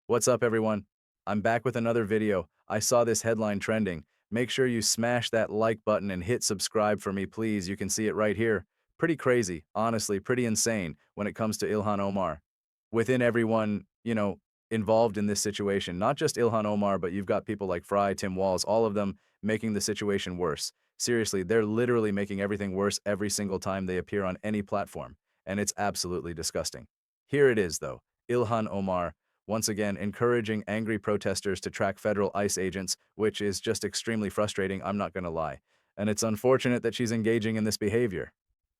What's up, everyone? I'm back with another video. I saw this headline trending. Make sure you smash that like button and hit subscribe for me, please. You can see it right here. Pretty crazy, honestly, pretty insane when it comes to Ilhan Omar. Within everyone, involved in this situation, not just Ilhan Omar, but you've got people like Fry, Tim Walz, all of them making the situation worse. Seriously, they're literally making everything worse every single time they appear on any platform, and it's absolutely disgusting. Here it is, though. Ilhan Omar, once again encouraging angry protesters to track federal ICE agents, which is just extremely frustrating, I'm not going to lie. And it's unfortunate that she's engaging in this behavior.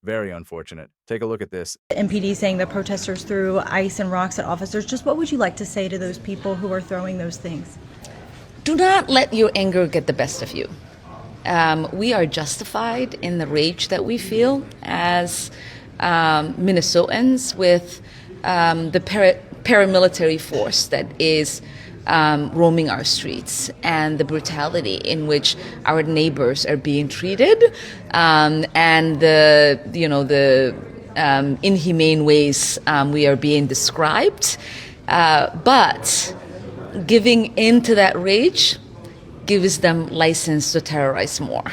Very unfortunate. Take a look at this. MPD saying that protesters threw ice and rocks at officers. Just what would you like to say to those people who are throwing those things? Do not let your anger get the best of you. We are justified in the rage that we feel as Minnesotans with the paramilitary force that is roaming our streets and the brutality in which our neighbors are being treated, and the inhumane ways we are being described. But giving in to that rage gives them license to terrorize more.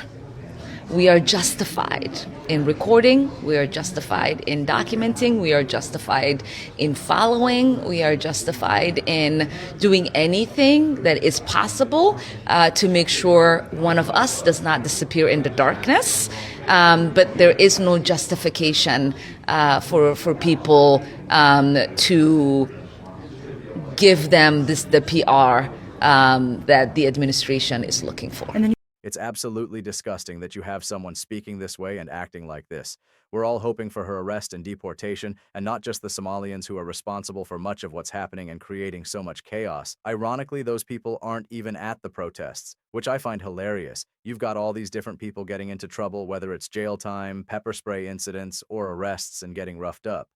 We are justified in recording, we are justified in documenting, we are justified in following, we are justified in doing anything that is possible to make sure one of us does not disappear in the darkness. But there is no justification for people to give them the PR that the administration is looking for. It's absolutely disgusting that you have someone speaking this way and acting like this. We're all hoping for her arrest and deportation, and not just the Somalians who are responsible for much of what's happening and creating so much chaos. Ironically, those people aren't even at the protests, which I find hilarious. You've got all these different people getting into trouble, whether it's jail time, pepper spray incidents, or arrests and getting roughed up.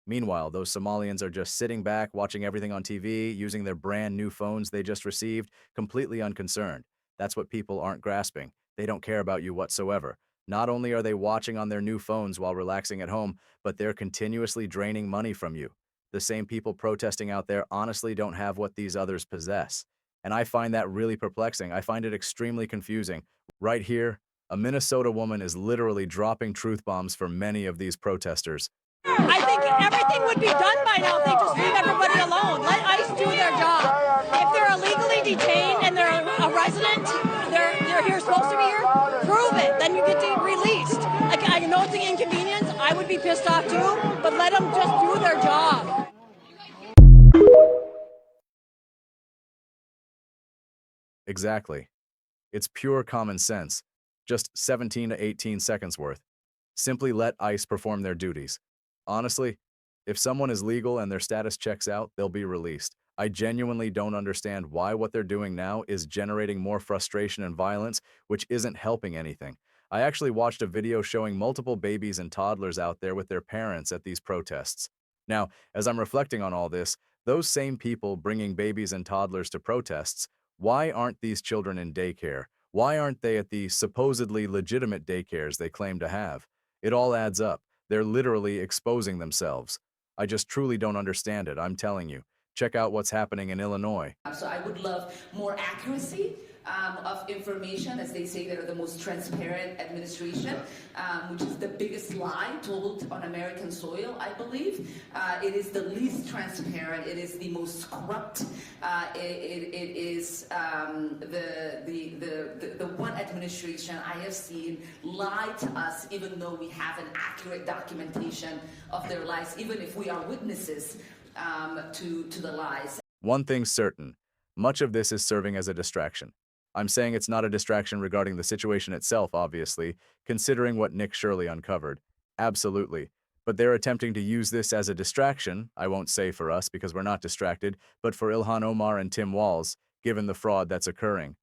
Meanwhile, those Somalians are just sitting back, watching everything on TV, using their brand new phones they just received, completely unconcerned. That's what people aren't grasping. They don't care about you whatsoever. Not only are they watching on their new phones while relaxing at home, but they're continuously draining money from you. The same people protesting out there honestly don't have what these others possess. And I find that really perplexing. I find it extremely confusing. Right here, a Minnesota woman is literally dropping truth bombs for many of these protesters. I think everything would be done by now if they just leave everybody alone. Let ICE do their job. If they're illegally detained and they're a resident, they're here supposed to be here, prove it. Then you get released. Like, I know it's an inconvenience. I would be pissed off too, but let them just do their job. Exactly. It's pure common sense. Just 17 to 18 seconds worth. Simply let ICE perform their duties. Honestly, if someone is legal and their status checks out, they'll be released. I genuinely don't understand why what they're doing now is generating more frustration and violence, which isn't helping anything. I actually watched a video showing multiple babies and toddlers out there with their parents at these protests. Now, as I'm reflecting on all this, those same people bringing babies and toddlers to protests, why aren't these children in daycare? Why aren't they at the supposedly legitimate daycares they claim to have? It all adds up. They're literally exposing themselves. I just truly don't understand it, I'm telling you. Check out what's happening in Illinois. So I would love more accuracy of information, as they say they're the most transparent administration, which is the biggest lie told on American soil, I believe. It is the least transparent. It is the most corrupt. It is the one administration I have seen lie to us, even though we have an accurate documentation of their lies, even if we are witnesses to the lies. One thing's certain, much of this is serving as a distraction. I'm saying it's not a distraction regarding the situation itself, obviously, considering what Nick Shirley uncovered. Absolutely. But they're attempting to use this as a distraction, I won't say for us because we're not distracted, but for Ilhan Omar and Tim Walz, given the fraud that's occurring.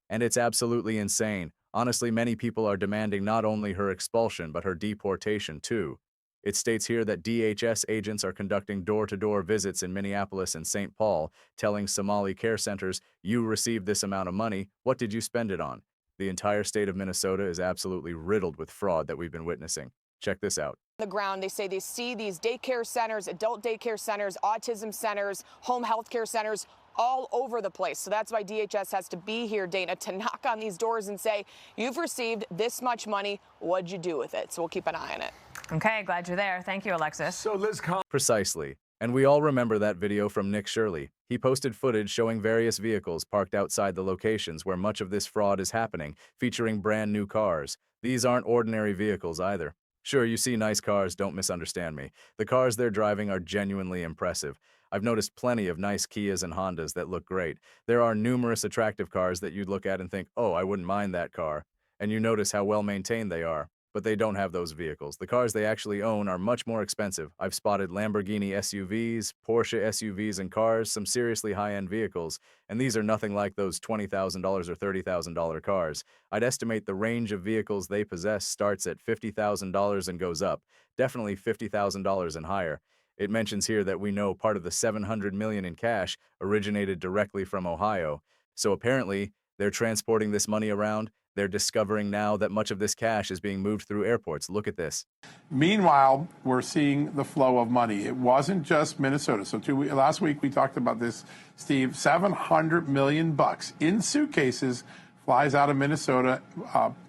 And it's absolutely insane. Honestly, many people are demanding not only her expulsion, but her deportation too. It states here that DHS agents are conducting door-to-door visits in Minneapolis and St. Paul, telling Somali care centers, you received this amount of money, what did you spend it on? The entire state of Minnesota is absolutely riddled with fraud that we've been witnessing. Check this out. The ground, they say they see these daycare centers, adult daycare centers, autism centers, home health care centers all over the place. So that's why DHS has to be here, Dana, to knock on these doors and say, you've received this much money. What'd you do with it? So we'll keep an eye on it. Okay, glad you're there. Thank you, Alexis. So Liz, Precisely. And we all remember that video from Nick Shirley. He posted footage showing various vehicles parked outside the locations where much of this fraud is happening, featuring brand new cars. These aren't ordinary vehicles either. Sure, you see nice cars, don't misunderstand me. The cars they're driving are genuinely impressive. I've noticed plenty of nice Kias and Hondas that look great. There are numerous attractive cars that you'd look at and think, oh, I wouldn't mind that car. And you notice how well maintained they are. But they don't have those vehicles. The cars they actually own are much more expensive. I've spotted Lamborghini SUVs, Porsche SUVs and cars, some seriously high-end vehicles, and these are nothing like those $20,000 or $30,000 cars. I'd estimate the range of vehicles they possess starts at $50,000 and goes up, definitely $50,000 and higher. It mentions here that we know part of the $700 million in cash originated directly from Ohio. So apparently, they're transporting this money around. They're discovering now that much of this cash is being moved through airports. Look at this. meanwhile, we're seeing the flow of money. It wasn't just Minnesota. So last week we talked about this, Steve. $700 million in suitcases flies out of Minnesota,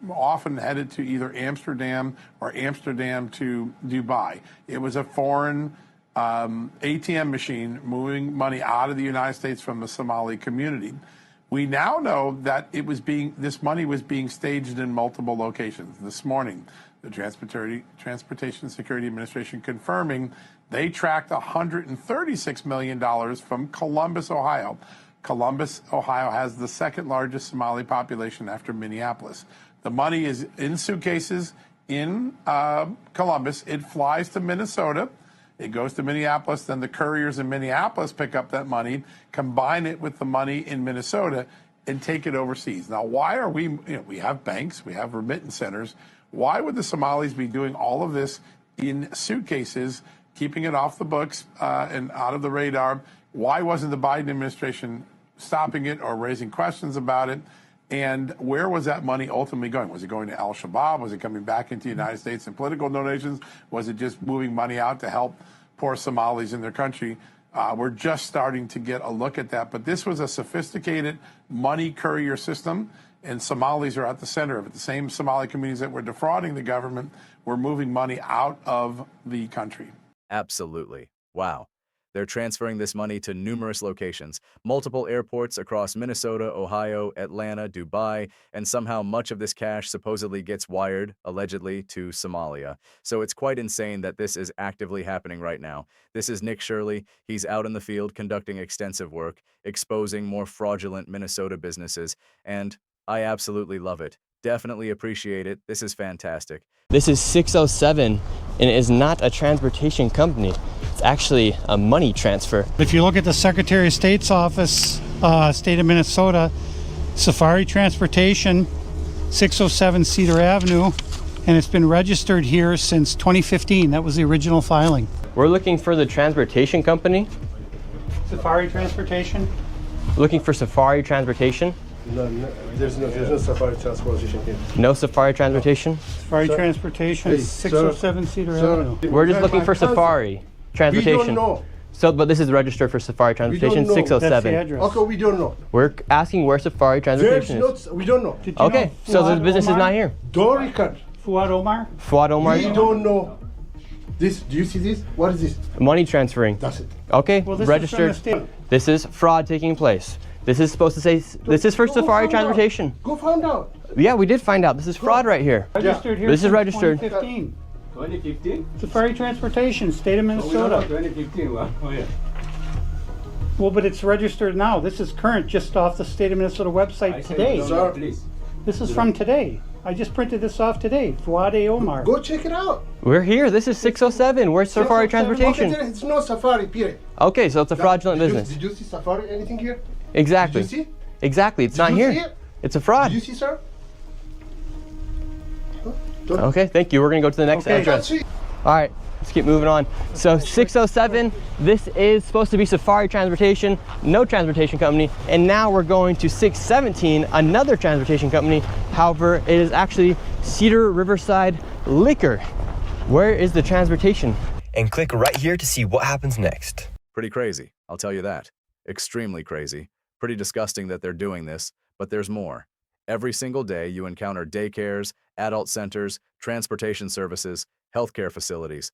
often headed to either Amsterdam or Amsterdam to Dubai. It was a foreign ATM machine moving money out of the United States from the Somali community. We now know that this money was being staged in multiple locations. This morning, the Transportation Security Administration confirming they tracked $136 million from Columbus, Ohio. Columbus, Ohio has the second largest Somali population after Minneapolis. The money is in suitcases in Columbus. It flies to Minnesota. It goes to Minneapolis, then the couriers in Minneapolis pick up that money, combine it with the money in Minnesota, and take it overseas. Now, why are we have banks, we have remittance centers. Why would the Somalis be doing all of this in suitcases, keeping it off the books and out of the radar? Why wasn't the Biden administration stopping it or raising questions about it? And where was that money ultimately going? Was it going to Al-Shabaab? Was it coming back into the United States in political donations? Was it just moving money out to help poor Somalis in their country? We're just starting to get a look at that. But this was a sophisticated money courier system, and Somalis are at the center of it. The same Somali communities that were defrauding the government were moving money out of the country. Absolutely. Wow. They're transferring this money to numerous locations, multiple airports across Minnesota, Ohio, Atlanta, Dubai, and somehow much of this cash supposedly gets wired, allegedly, to Somalia. So it's quite insane that this is actively happening right now. This is Nick Shirley. He's out in the field conducting extensive work, exposing more fraudulent Minnesota businesses, and I absolutely love it. Definitely appreciate it. This is fantastic. This is 607, and it is not a transportation company. It's actually a money transfer. If you look at the Secretary of State's office, state of Minnesota, Safari Transportation, 607 Cedar Avenue, and it's been registered here since 2015. That was the original filing. We're looking for the transportation company. Safari Transportation? Looking for Safari Transportation. No, there's no Safari Transportation here. No Safari Transportation? Safari Transportation, hey, 607 Cedar Avenue. We're just looking for Safari Transportation. We don't know. So, but this is registered for Safari Transportation, 607. That's the address. Okay, we don't know. We're asking where Safari Transportation is. We don't know. Okay, so the business is not here. Don't record. Fuad Omar? Fuad Omar? We don't know. This, do you see this? What is this? Money transferring. That's it. Okay, well, this registered. Is from the state. This is fraud taking place. This is supposed to say, this is for Safari Transportation. Go find out. Yeah, we did find out. This is fraud right here. Registered here This is since registered. 2015. 2015? Safari Transportation, state of Minnesota. 2015, well, oh yeah. Well, but it's registered now. This is current, just off the state of Minnesota website today. Sir, please. This is from today. I just printed this off today. Fuad Omar. Go check it out. We're here. This is 607. Where's Safari Transportation? Okay, it's no Safari, period. Okay, so it's a fraudulent business. Did you see Safari anything here? Exactly. Did you see? Exactly. It's Did not you here. see it? It's a fraud. Did you see, sir? Okay, thank you. We're going to go to the next address. All right, let's keep moving on. So 607, this is supposed to be Safari Transportation, no transportation company. And now we're going to 617, another transportation company. However, it is actually Cedar Riverside Liquor. Where is the transportation? And click right here to see what happens next. Pretty crazy, I'll tell you that. Extremely crazy. Pretty disgusting that they're doing this, but there's more. Every single day you encounter daycares, adult centers, transportation services, healthcare facilities.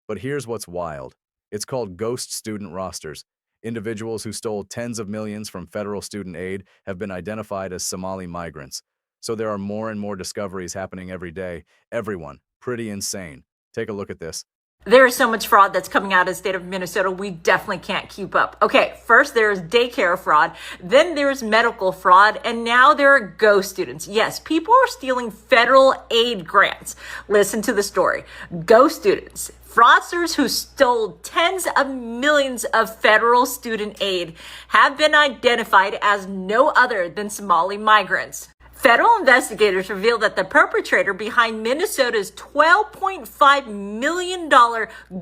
But here's what's wild. It's called ghost student rosters. Individuals who stole tens of millions from federal student aid have been identified as Somali migrants. So there are more and more discoveries happening every day. Everyone, pretty insane. Take a look at this. There is so much fraud that's coming out of the state of Minnesota, we definitely can't keep up. Okay, first there's daycare fraud, then there's medical fraud, and now there are ghost students. Yes, people are stealing federal aid grants. Listen to the story. Ghost students, fraudsters who stole tens of millions of federal student aid, have been identified as no other than Somali migrants. Federal investigators revealed that the perpetrator behind Minnesota's $12.5 million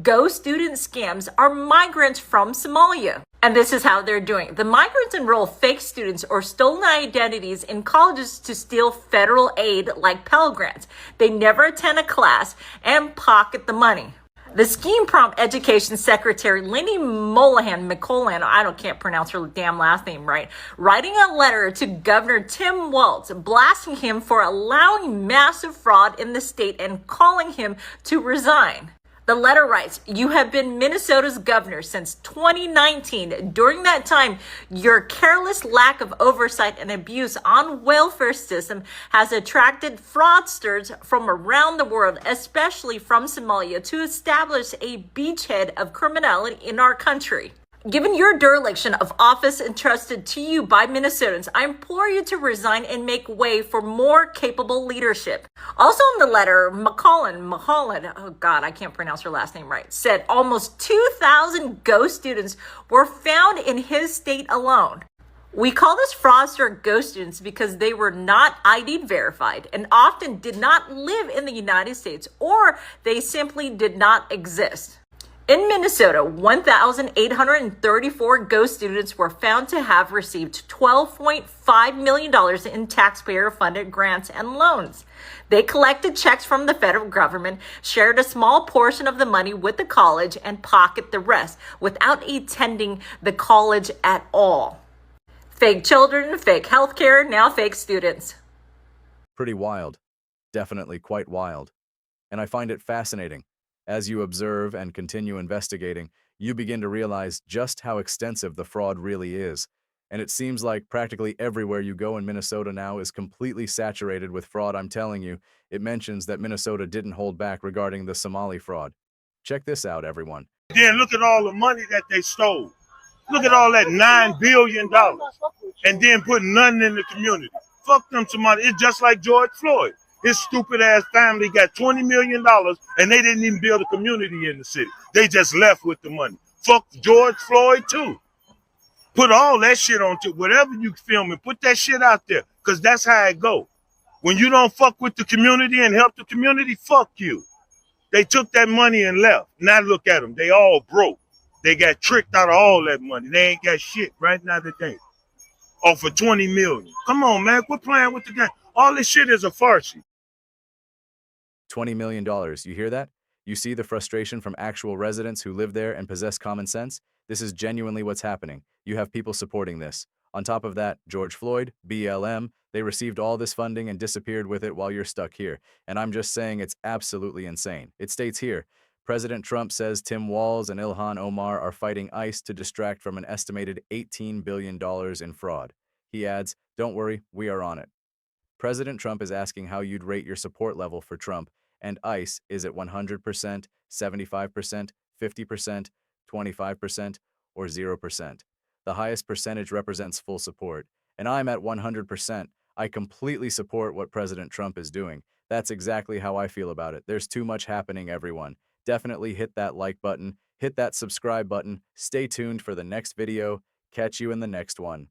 ghost student scams are migrants from Somalia. And this is how they're doing it. The migrants enroll fake students or stolen identities in colleges to steal federal aid like Pell Grants. They never attend a class and pocket the money. The scheme prompt Education Secretary Lindy McCollan, can't pronounce her damn last name right, writing a letter to Governor Tim Walz, blasting him for allowing massive fraud in the state and calling him to resign. The letter writes, "You have been Minnesota's governor since 2019. During that time, your careless lack of oversight and abuse on welfare system has attracted fraudsters from around the world, especially from Somalia, to establish a beachhead of criminality in our country. Given your dereliction of office entrusted to you by Minnesotans, I implore you to resign and make way for more capable leadership." Also in the letter, McCollan, oh God, I can't pronounce her last name right, said almost 2,000 ghost students were found in his state alone. "We call this fraudster ghost students because they were not ID verified and often did not live in the United States, or they simply did not exist." In Minnesota, 1,834 ghost students were found to have received $12.5 million in taxpayer-funded grants and loans. They collected checks from the federal government, shared a small portion of the money with the college, and pocketed the rest without attending the college at all. Fake children, fake healthcare, now fake students. Pretty wild. Definitely quite wild. And I find it fascinating. As you observe and continue investigating, you begin to realize just how extensive the fraud really is. And it seems like practically everywhere you go in Minnesota now is completely saturated with fraud. I'm telling you, it mentions that Minnesota didn't hold back regarding the Somali fraud. Check this out, everyone. Then look at all the money that they stole. Look at all that $9 billion and then put nothing in the community. Fuck them Somali. It's just like George Floyd. His stupid ass family got $20 million and they didn't even build a community in the city. They just left with the money. Fuck George Floyd too. Put all that shit on to whatever you filming, put that shit out there, because that's how it go. When you don't fuck with the community and help the community, fuck you. They took that money and left. Now look at them. They all broke. They got tricked out of all that money. They ain't got shit right now today. Oh, for $20 million. Come on, man. Quit playing with the game. All this shit is a farce. $20 million, you hear that? You see the frustration from actual residents who live there and possess common sense? This is genuinely what's happening. You have people supporting this. On top of that, George Floyd, BLM, they received all this funding and disappeared with it while you're stuck here. And I'm just saying it's absolutely insane. It states here, President Trump says Tim Walz and Ilhan Omar are fighting ICE to distract from an estimated $18 billion in fraud. He adds, don't worry, we are on it. President Trump is asking how you'd rate your support level for Trump, and ICE is at 100%, 75%, 50%, 25%, or 0%. The highest percentage represents full support, and I'm at 100%. I completely support what President Trump is doing. That's exactly how I feel about it. There's too much happening, everyone. Definitely hit that like button, hit that subscribe button, stay tuned for the next video, catch you in the next one.